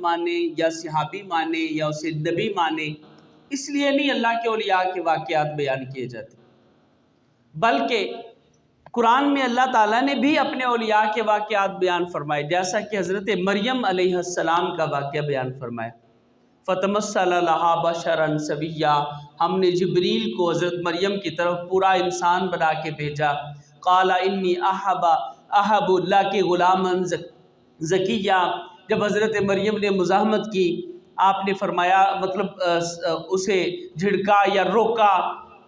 مانے یا صحابی مانے یا اسے نبی مانے، اس لیے نہیں اللہ کے اولیاء کے واقعات بیان کیے جاتے، بلکہ قرآن میں اللہ تعالیٰ نے بھی اپنے اولیاء کے واقعات بیان فرمائے، جیسا کہ حضرت مریم علیہ السلام کا واقعہ بیان فرمایا۔ فَتَمَثَّلَ لَهَا بَشَرًا سَوِيًّا، ہم نے جبریل کو حضرت مریم کی طرف پورا انسان بنا کے بھیجا۔ قَالَ إِنِّي أَحَبُ اللَّهِ غُلَامًا زَكِيًّا، جب حضرت مریم نے مزاحمت کی، آپ نے فرمایا مطلب اسے جھڑکا یا روکا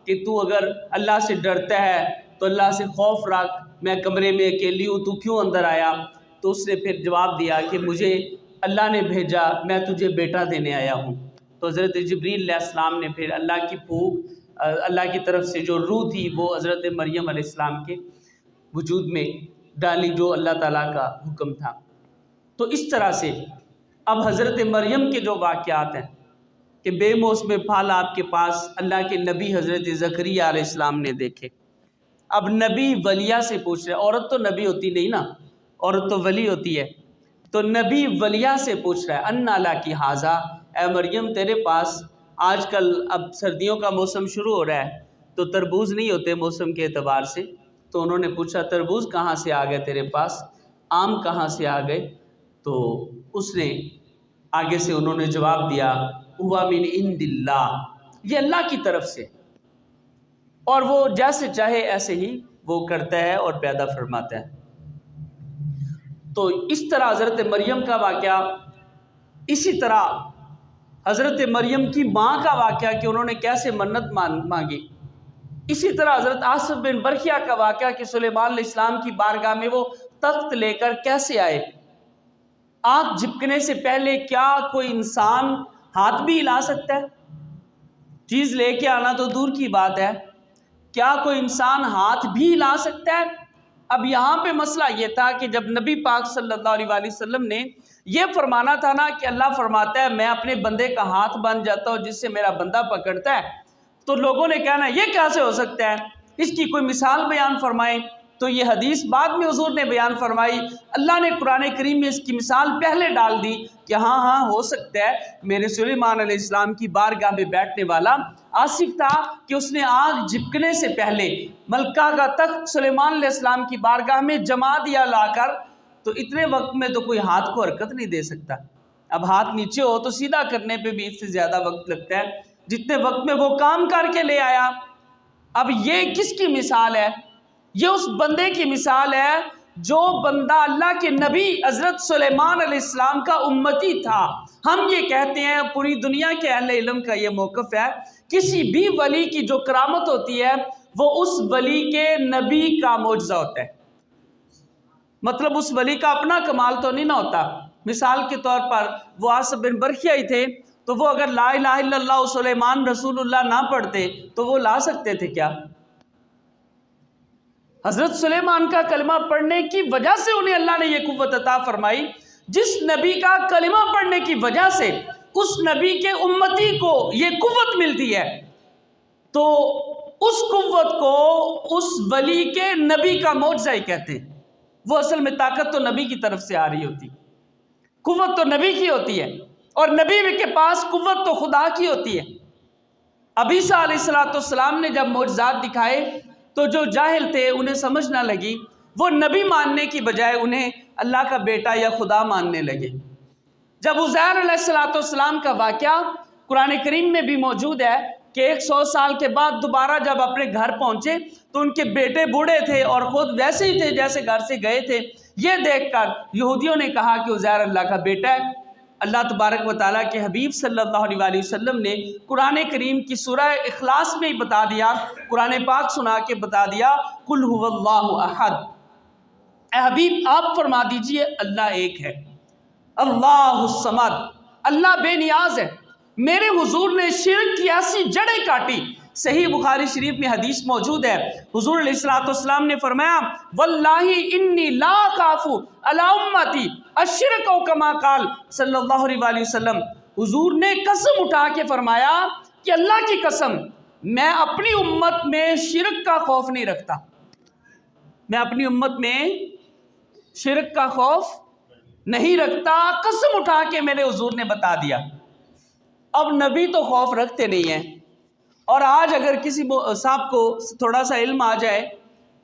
کہ تو اگر اللہ سے ڈرتا ہے تو اللہ سے خوف رکھ، میں کمرے میں اکیلی ہوں، تو کیوں اندر آیا؟ تو اس نے پھر جواب دیا کہ مجھے اللہ نے بھیجا، میں تجھے بیٹا دینے آیا ہوں۔ تو حضرت جبریل علیہ السلام نے پھر اللہ کی پھوک، اللہ کی طرف سے جو روح تھی وہ حضرت مریم علیہ السلام کے وجود میں ڈالی، جو اللہ تعالیٰ کا حکم تھا۔ تو اس طرح سے اب حضرت مریم کے جو واقعات ہیں کہ بے موسم پھل آپ کے پاس اللہ کے نبی حضرت زکریا علیہ السلام نے دیکھے۔ اب نبی ولیہ سے پوچھ رہے، عورت تو نبی ہوتی نہیں نا، عورت تو ولی ہوتی ہے، تو نبی ولیہ سے پوچھ رہا ہے ان لکی ھذا، اے مریم تیرے پاس آج کل اب سردیوں کا موسم شروع ہو رہا ہے تو تربوز نہیں ہوتے موسم کے اعتبار سے، تو انہوں نے پوچھا تربوز کہاں سے آ گئے تیرے پاس، آم کہاں سے آ گئے؟ تو اس نے آگے سے انہوں نے جواب دیا ہوا من عند اللہ، یہ اللہ کی طرف سے، اور وہ جیسے چاہے ایسے ہی وہ کرتا ہے اور پیدا فرماتا ہے۔ تو اس طرح حضرت مریم کا واقعہ، اسی طرح حضرت مریم کی ماں کا واقعہ کہ انہوں نے کیسے منت مانگی، اسی طرح حضرت آصف بن برخیہ کا واقعہ کہ سلیمان علیہ السلام کی بارگاہ میں وہ تخت لے کر کیسے آئے۔ آنکھ جھپکنے سے پہلے کیا کوئی انسان ہاتھ بھی ہلا سکتا ہے؟ چیز لے کے آنا تو دور کی بات ہے، کیا کوئی انسان ہاتھ بھی ہلا سکتا ہے؟ اب یہاں پہ مسئلہ یہ تھا کہ جب نبی پاک صلی اللہ علیہ وآلہ وسلم نے یہ فرمانا تھا نا کہ اللہ فرماتا ہے میں اپنے بندے کا ہاتھ بن جاتا ہوں جس سے میرا بندہ پکڑتا ہے، تو لوگوں نے کہنا یہ کیسے ہو سکتا ہے، اس کی کوئی مثال بیان فرمائیں۔ تو یہ حدیث بعد میں حضور نے بیان فرمائی، اللہ نے قرآن کریم میں اس کی مثال پہلے ڈال دی کہ ہاں ہو سکتا ہے میرے سلیمان علیہ السلام کی بارگاہ میں بیٹھنے والا آصف تھا کہ اس نے آنکھ جھپکنے سے پہلے ملکہ کا تخت سلیمان علیہ السلام کی بارگاہ میں جما دیا لا کر، تو اتنے وقت میں تو کوئی ہاتھ کو حرکت نہیں دے سکتا۔ اب ہاتھ نیچے ہو تو سیدھا کرنے پہ بھی اس سے زیادہ وقت لگتا ہے جتنے وقت میں وہ کام کر کے لے آیا۔ اب یہ کس کی مثال ہے؟ یہ اس بندے کی مثال ہے جو بندہ اللہ کے نبی حضرت سلیمان علیہ السلام کا امتی تھا۔ ہم یہ کہتے ہیں، پوری دنیا کے اہل علم کا یہ موقف ہے، کسی بھی ولی کی جو کرامت ہوتی ہے وہ اس ولی کے نبی کا معجزہ ہوتا ہے، مطلب اس ولی کا اپنا کمال تو نہیں نہ ہوتا۔ مثال کے طور پر وہ آصف بن برخیہ ہی تھے، تو وہ اگر لا الہ الا اللہ سلیمان رسول اللہ نہ پڑھتے تو وہ لا سکتے تھے کیا؟ حضرت سلیمان کا کلمہ پڑھنے کی وجہ سے انہیں اللہ نے یہ قوت عطا فرمائی، جس نبی کا کلمہ پڑھنے کی وجہ سے اس نبی کے امتی کو یہ قوت ملتی ہے، تو اس قوت کو اس ولی کے نبی کا معجزہ ہی کہتے ہیں۔ وہ اصل میں طاقت تو نبی کی طرف سے آ رہی ہوتی، قوت تو نبی کی ہوتی ہے، اور نبی کے پاس قوت تو خدا کی ہوتی ہے۔ اب عیسیٰ علیہ السلام نے جب معجزات دکھائے تو جو جاہل تھے انہیں سمجھ نہ لگی، وہ نبی ماننے کی بجائے انہیں اللہ کا بیٹا یا خدا ماننے لگے۔ جب عزیر علیہ السلام کا واقعہ قرآن کریم میں بھی موجود ہے کہ 100 سال کے بعد دوبارہ جب اپنے گھر پہنچے تو ان کے بیٹے بوڑھے تھے اور خود ویسے ہی تھے جیسے گھر سے گئے تھے۔ یہ دیکھ کر یہودیوں نے کہا کہ عزیر اللہ کا بیٹا ہے۔ اللہ تبارک و تعالیٰ کے حبیب صلی اللہ علیہ وآلہ وسلم نے قرآن کریم کی سورہ اخلاص میں ہی بتا دیا، قرآن پاک سنا کے بتا دیا قل هو اللہ احد، اے حبیب آپ فرما دیجئے اللہ ایک ہے، اللہ الصمد، اللہ بے نیاز ہے۔ میرے حضور نے شرک کی ایسی جڑیں کاٹی، صحیح بخاری شریف میں حدیث موجود ہے، حضور علیہ السلام نے فرمایا واللہ انی لا اخاف علی امتی الشرک او کما قال صلی اللہ علیہ وآلہ وسلم۔ حضور نے قسم اٹھا کے فرمایا کہ اللہ کی قسم میں اپنی امت میں شرک کا خوف نہیں رکھتا، میں اپنی امت میں شرک کا خوف نہیں رکھتا، قسم اٹھا کے میرے حضور نے بتا دیا۔ اب نبی تو خوف رکھتے نہیں ہیں، اور آج اگر کسی صاحب کو تھوڑا سا علم آ جائے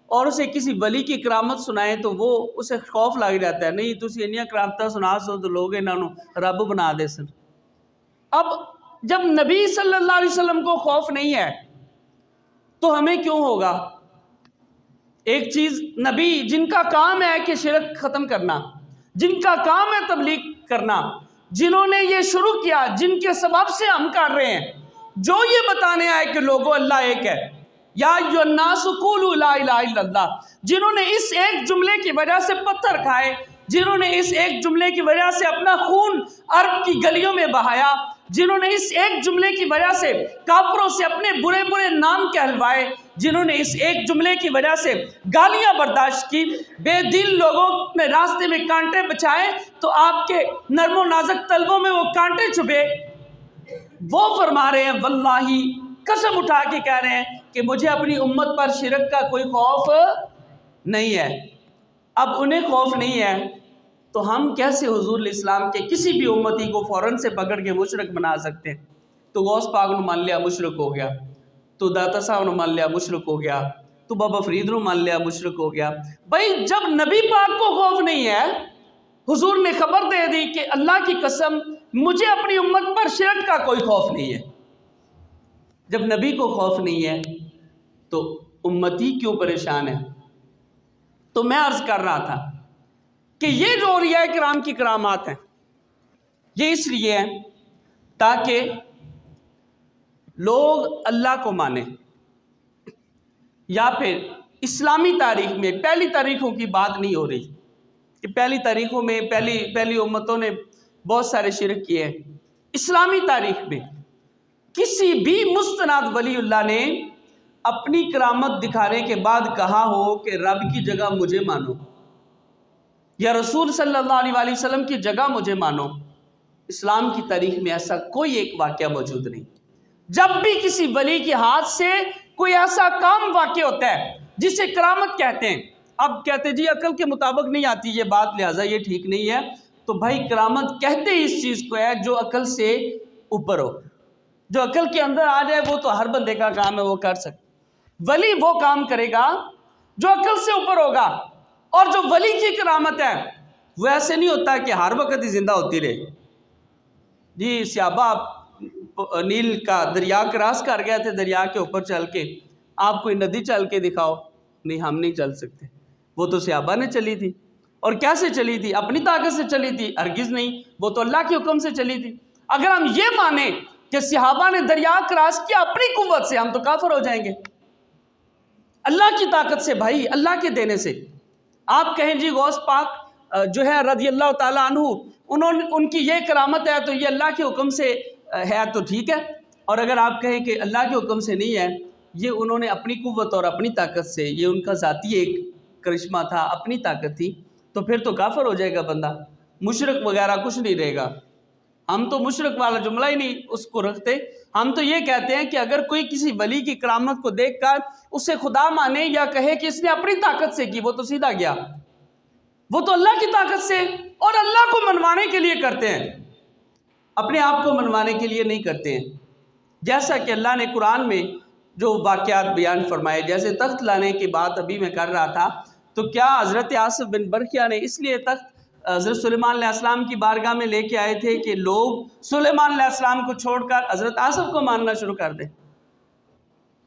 اور اسے کسی ولی کی کرامت سنائے تو وہ اسے خوف لگ جاتا ہے، نہیں تسی انیاں کرامتاں سنا سو تو لوگ انہاں نو رب بنا دے سن۔ اب جب نبی صلی اللہ علیہ وسلم کو خوف نہیں ہے تو ہمیں کیوں ہوگا؟ ایک چیز، نبی جن کا کام ہے کہ شرک ختم کرنا، جن کا کام ہے تبلیغ کرنا، جنہوں نے یہ شروع کیا، جن کے سبب سے ہم کر رہے ہیں، جو یہ بتانے آئے کہ لوگوں اللہ ایک ہے، یا ایھا الناس قولوا لا الہ الا اللہ، جنہوں نے اس ایک جملے کی وجہ سے پتھر کھائے، جنہوں نے اس ایک جملے کی وجہ سے اپنا خون عرب کی گلیوں میں بہایا، جنہوں نے اس ایک جملے کی وجہ سے کافروں سے اپنے برے برے نام کہلوائے، جنہوں نے اس ایک جملے کی وجہ سے گالیاں برداشت کی، بے دل لوگوں نے راستے میں کانٹے بچھائے تو آپ کے نرم و نازک طلبوں میں وہ کانٹے چھپے۔ وہ فرما رہے ہیں، واللہ قسم اٹھا کے کہہ رہے ہیں کہ مجھے اپنی امت پر شرک کا کوئی خوف نہیں ہے۔ اب انہیں خوف نہیں ہے تو ہم کیسے حضور علیہ السلام کے کسی بھی امتی کو فوراً سے پکڑ کے مشرک بنا سکتے ہیں؟ تو غوث پاک نو مان لیا مشرک ہو گیا، تو داتا صاحب نو مان لیا مشرک ہو گیا، تو بابا فرید نو مان لیا مشرک ہو گیا۔ بھائی جب نبی پاک کو خوف نہیں ہے، حضور نے خبر دے دی کہ اللہ کی قسم مجھے اپنی امت پر شرک کا کوئی خوف نہیں ہے۔ جب نبی کو خوف نہیں ہے تو امتی کیوں پریشان ہے؟ تو میں عرض کر رہا تھا کہ یہ جو اولیاء کرام کی کرامات ہیں یہ اس لیے ہیں تاکہ لوگ اللہ کو مانیں، یا پھر اسلامی تاریخ میں پہلی تاریخوں کی بات نہیں ہو رہی کہ پہلی تاریخوں میں پہلی امتوں نے بہت سارے شرک کیے ہیں۔ اسلامی تاریخ میں کسی بھی مستند ولی اللہ نے اپنی کرامت دکھانے کے بعد کہا ہو کہ رب کی جگہ مجھے مانو یا رسول صلی اللہ علیہ وآلہ وسلم کی جگہ مجھے مانو، اسلام کی تاریخ میں ایسا کوئی ایک واقعہ موجود نہیں۔ جب بھی کسی ولی کے ہاتھ سے کوئی ایسا کام واقع ہوتا ہے جسے کرامت کہتے ہیں، اب کہتے جی عقل کے مطابق نہیں آتی یہ بات لہٰذا یہ ٹھیک نہیں ہے، تو بھائی کرامت کہتے ہی اس چیز کو ہے جو عقل سے اوپر ہو، جو عقل کے اندر آ جائے وہ تو ہر بندے کا کام ہے، وہ کر سکتے۔ ولی وہ کام کرے گا جو عقل سے اوپر ہوگا، اور جو ولی کی کرامت ہے وہ ایسے نہیں ہوتا کہ ہر وقت ہی زندہ ہوتی رہے۔ جی صحابہ نیل کا دریا کراس کر گئے تھے، دریا کے اوپر چل کے، آپ کوئی ندی چل کے دکھاؤ، نہیں ہم نہیں چل سکتے۔ وہ تو صحابہ نے چلی تھی، اور کیسے چلی تھی؟ اپنی طاقت سے چلی تھی؟ ہرگز نہیں، وہ تو اللہ کے حکم سے چلی تھی۔ اگر ہم یہ مانیں کہ صحابہ نے دریا کراس کیا اپنی قوت سے، ہم تو کافر ہو جائیں گے۔ اللہ کی طاقت سے بھائی، اللہ کے دینے سے۔ آپ کہیں جی غوث پاک جو ہے رضی اللہ تعالیٰ عنہ ان کی یہ کرامت ہے تو یہ اللہ کے حکم سے ہے تو ٹھیک ہے، اور اگر آپ کہیں کہ اللہ کے حکم سے نہیں ہے، یہ انہوں نے اپنی قوت اور اپنی طاقت سے، یہ ان کا ذاتی ایک کرشمہ تھا، اپنی طاقت تھی، تو پھر تو کافر ہو جائے گا بندہ، مشرک وغیرہ کچھ نہیں رہے گا۔ ہم تو مشرک والا جملہ ہی نہیں اس کو رکھتے، ہم تو یہ کہتے ہیں کہ اگر کوئی کسی ولی کی کرامت کو دیکھ کر اسے خدا مانے یا کہے کہ اس نے اپنی طاقت سے کی، وہ تو سیدھا گیا، وہ تو اللہ کی طاقت سے اور اللہ کو منوانے کے لیے کرتے ہیں، اپنے آپ کو منوانے کے لیے نہیں کرتے ہیں۔ جیسا کہ اللہ نے قرآن میں جو واقعات بیان فرمائے، جیسے تخت لانے کی بات ابھی میں کر رہا تھا، تو کیا حضرت آصف بن برقیہ نے اس لیے تخت حضرت سلیمان علیہ السلام کی بارگاہ میں لے کے آئے تھے کہ لوگ سلیمان علیہ السلام کو چھوڑ کر حضرت آصف کو ماننا شروع کر دیں؟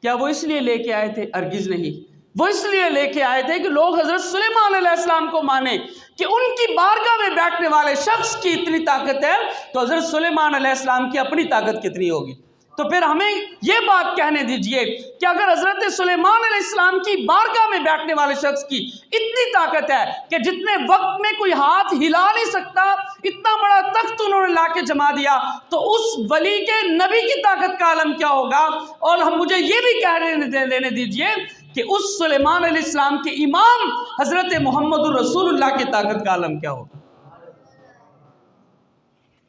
کیا وہ اس لیے لے کے آئے تھے؟ ہرگز نہیں۔ وہ اس لیے لے کے آئے تھے کہ لوگ حضرت سلیمان علیہ السلام کو مانیں کہ ان کی بارگاہ میں بیٹھنے والے شخص کی اتنی طاقت ہے تو حضرت سلیمان علیہ السلام کی اپنی طاقت کتنی ہوگی۔ تو پھر ہمیں یہ بات کہنے دیجئے کہ اگر حضرت سلیمان علیہ السلام کی بارگاہ میں بیٹھنے والے شخص کی اتنی طاقت ہے کہ جتنے وقت میں کوئی ہاتھ ہلا نہیں سکتا، اتنا بڑا تخت انہوں نے لا کے جما دیا، تو اس ولی کے نبی کی طاقت کا عالم کیا ہوگا؟ اور ہم مجھے یہ بھی کہنے دینے دیجئے کہ اس سلیمان علیہ السلام کے امام حضرت محمد الرسول اللہ کی طاقت کا عالم کیا ہوگا؟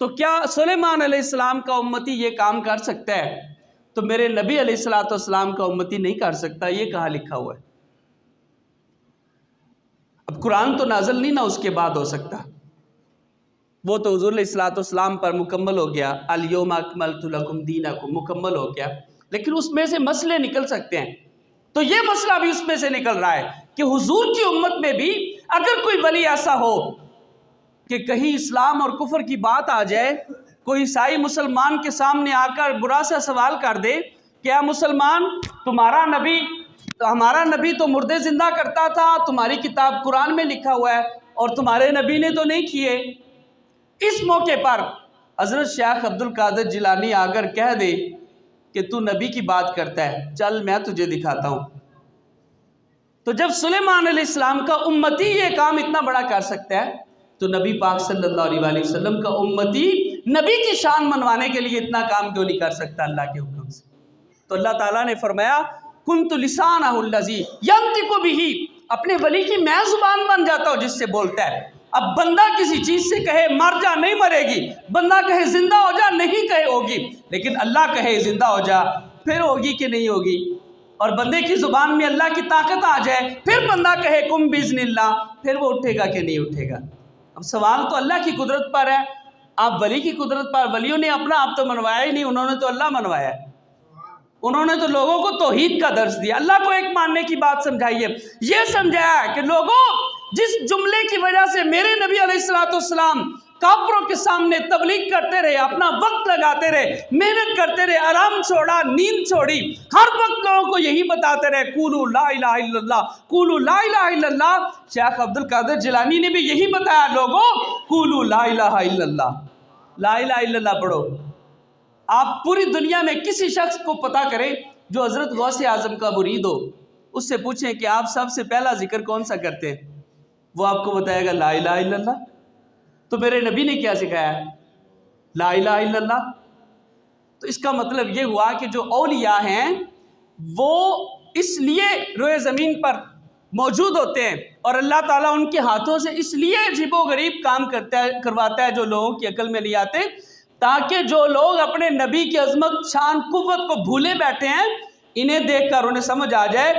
تو کیا سلیمان علیہ السلام کا امتی یہ کام کر سکتا ہے تو میرے نبی علیہ السلام کا امتی نہیں کر سکتا؟ یہ کہاں لکھا ہوا ہے؟ اب قرآن تو نازل نہیں نہ اس کے بعد ہو سکتا، وہ تو حضور علیہ الصلوۃ پر مکمل ہو گیا، الیوم اکملت لکم دینکم مکمل ہو گیا، لیکن اس میں سے مسئلے نکل سکتے ہیں۔ تو یہ مسئلہ بھی اس میں سے نکل رہا ہے کہ حضور کی امت میں بھی اگر کوئی ولی ایسا ہو کہ کہیں اسلام اور کفر کی بات آ جائے، کوئی عیسائی مسلمان کے سامنے آ کر برا سا سوال کر دے کہ اے مسلمان، ہمارا نبی تو مردے زندہ کرتا تھا، تمہاری کتاب قرآن میں لکھا ہوا ہے اور تمہارے نبی نے تو نہیں کیے، اس موقع پر حضرت شیخ عبد القادر جیلانی آ کر کہہ دے کہ تو نبی کی بات کرتا ہے، چل میں تجھے دکھاتا ہوں۔ تو جب سلیمان علیہ السلام کا امتی یہ کام اتنا بڑا کر سکتا ہے، تو نبی پاک صلی اللہ علیہ وسلم کا امتی نبی کی شان منوانے کے لیے اتنا کام کیوں نہیں کر سکتا اللہ کے حکم سے؟ تو اللہ تعالیٰ نے فرمایا کنت لسانہ الذی ینطق بہ، اپنے ولی کی میں زبان بن جاتا ہوں جس سے بولتا ہے۔ اب بندہ کسی چیز سے کہے مر جا، نہیں مرے گی، بندہ کہے زندہ ہو جا، نہیں کہے ہوگی، لیکن اللہ کہے زندہ ہو جا، پھر ہوگی کہ نہیں ہوگی؟ اور بندے کی زبان میں اللہ کی طاقت آ جائے، پھر بندہ کہے کم باذن اللہ، پھر وہ اٹھے گا کہ نہیں اٹھے گا؟ اب سوال تو اللہ کی قدرت پر ہے، آپ ولی کی قدرت پر، ولیوں نے اپنا آپ تو منوایا ہی نہیں، انہوں نے تو اللہ منوایا ہے، انہوں نے تو لوگوں کو توحید کا درس دیا، اللہ کو ایک ماننے کی بات سمجھائیے، یہ سمجھایا کہ لوگوں جس جملے کی وجہ سے میرے نبی علیہ السلام کافروں کے سامنے تبلیغ کرتے رہے، اپنا وقت لگاتے رہے، محنت کرتے رہے، آرام چھوڑا، نیند چھوڑی، ہر وقت لوگوں کو یہی بتاتے رہے قولوا لا الہ الا اللہ، قولوا لا الہ الا اللہ۔ شیخ عبد القادر جیلانی نے بھی یہی بتایا، لوگوں قولوا لا الہ الا اللہ، لا الہ الا اللہ پڑھو۔ آپ پوری دنیا میں کسی شخص کو پتہ کریں جو حضرت غوث اعظم کا مرید ہو، اس سے پوچھیں کہ آپ سب سے پہلا ذکر کون سا کرتے ہیں، وہ آپ کو بتائے گا لا الہ الا اللہ۔ تو میرے نبی نے کیا سکھایا ہے؟ لا الہ الا اللہ۔ تو اس کا مطلب یہ ہوا کہ جو اولیاء ہیں وہ اس لیے روئے زمین پر موجود ہوتے ہیں اور اللہ تعالیٰ ان کے ہاتھوں سے اس لیے عجیب و غریب کام کرواتا ہے جو لوگوں کی عقل میں نہیں آتے، تاکہ جو لوگ اپنے نبی کی عظمت، شان، قوت کو بھولے بیٹھے ہیں، انہیں دیکھ کر انہیں سمجھ آ جائے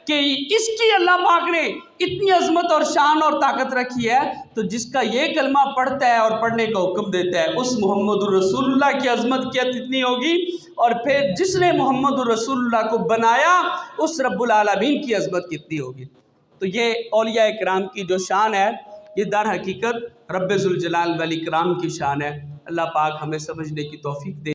کہ اس کی اللہ پاک نے اتنی عظمت اور شان اور طاقت رکھی ہے، تو جس کا یہ کلمہ پڑھتا ہے اور پڑھنے کا حکم دیتا ہے، اس محمد الرسول اللہ کی عظمت کیا اتنی ہوگی، اور پھر جس نے محمد الرسول اللہ کو بنایا اس رب العالمین کی عظمت کتنی ہوگی۔ تو یہ اولیاء کرام کی جو شان ہے، یہ در حقیقت رب ذوالجلال والاکرام کی شان ہے۔ اللہ پاک ہمیں سمجھنے کی توفیق دے۔